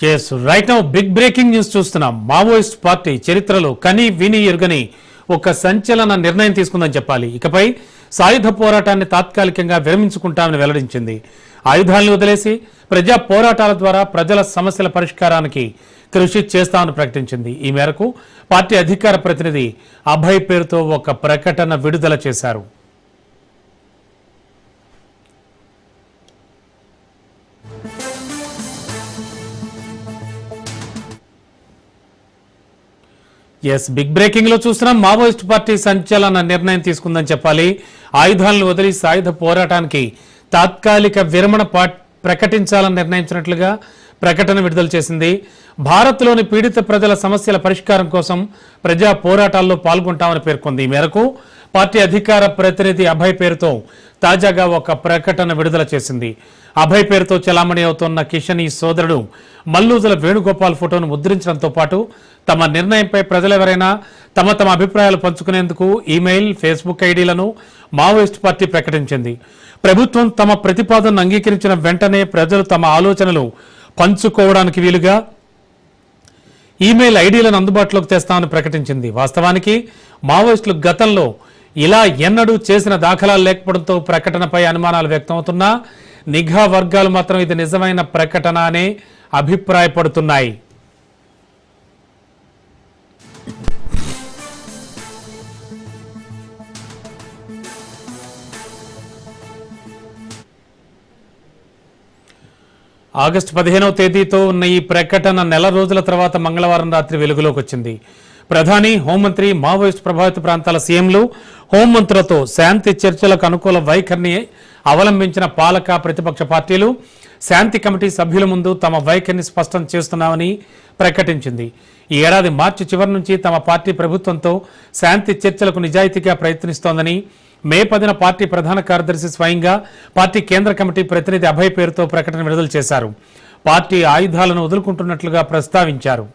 Yes right now big breaking news చూస్తున్నాం. Maoist party చరిత్రలో కని విని ఎరుగని ఒక సంచలన నిర్ణయం తీసుకుందని చెప్పాలి. ఇకపై సాయుధ పోరాటాన్ని తాత్కాలికంగా విరమించుకుంటామని వెల్లడించింది. ఆయుధాలను వదిలేసి ప్రజా పోరాటాల ద్వారా ప్రజల సమస్యల పరిష్కారానికి కృషి చేస్తామని ప్రకటించింది. ఈ మేరకు పార్టీ అధికార ప్రతినిధి అభయ్ పేరుతో ఒక ప్రకటన విడుదల చేశారు. ఎస్ బిగ్ బ్రేకింగ్ లో చూస్తున్నాం. మావోయిస్ట్ పార్టీ సంచలన నిర్ణయం తీసుకుందని చెప్పాలి. ఆయుధాలను వదిలి సాయుధ పోరాటానికి తాత్కాలిక విరమణ ప్రకటించాలని నిర్ణయించినట్లుగా ప్రకటన విడుదల చేసింది. భారత్లోని పీడిత ప్రజల సమస్యల పరిష్కారం కోసం ప్రజా పోరాటాల్లో పాల్గొంటామని పేర్కొంది. ఈ మేరకు పార్టీ అధికార ప్రతినిధి అభయ్ పేరుతో తాజాగా ఒక ప్రకటన విడుదల చేసింది. అభయ్ పేరుతో చలామణి అవుతున్న కిషన్ ఈ సోదరుడు మల్లూజల వేణుగోపాల్ ఫోటోను ముద్రించడంతో పాటు తమ నిర్ణయంపై ప్రజలెవరైనా తమ అభిప్రాయాలు పంచుకునేందుకు ఈమెయిల్, ఫేస్బుక్ ఐడీలను మావోయిస్ట్ పార్టీ ప్రకటించింది. ప్రభుత్వం తమ ప్రతిపాదనను అంగీకరించిన వెంటనే ప్రజలు తమ ఆలోచనలు పంచుకోవడానికి వీలుగా ఈమెయిల్ ఐడీలను అందుబాటులోకి తెస్తామని ప్రకటించింది. వాస్తవానికి మావోయిస్టులు గతంలో ఇలా ఎన్నడూ చేసిన దాఖలాలు లేకపోవడంతో ప్రకటనపై అనుమానాలు వ్యక్తమవుతున్నా నిఘా వర్గాలు మాత్రం ఇది నిజమైన ప్రకటన అనే అభిప్రాయపడుతున్నాయి. ఆగస్టు 15వ తేదీతో ఉన్న ఈ ప్రకటన నెల రోజుల తర్వాత మంగళవారం రాత్రి వెలుగులోకి వచ్చింది. ప్రధాని, హోంమంత్రి, మావోయిస్ట్ ప్రభావిత ప్రాంతాల సీఎంలు, హోంమంత్రులతో శాంతి చర్చలకు అనుకూల వైఖరిని అవలంబించిన పాలక ప్రతిపక్ష పార్టీలు శాంతి కమిటీ సభ్యుల ముందు తమ వైఖరిని స్పష్టం చేస్తున్నామని ప్రకటించింది. ఈ ఏడాది మార్చి చివరి నుంచి తమ పార్టీ ప్రభుత్వంతో శాంతి చర్చలకు నిజాయితీగా ప్రయత్నిస్తోందని మే 10న పార్టీ ప్రధాన కార్యదర్శి స్వయంగా పార్టీ కేంద్ర కమిటీ ప్రతినిధి అభయ్ పేరుతో ప్రకటన విడుదల చేశారు. పార్టీ ఆయుధాలను వదులుకుంటున్నట్లుగా ప్రస్తావించారు.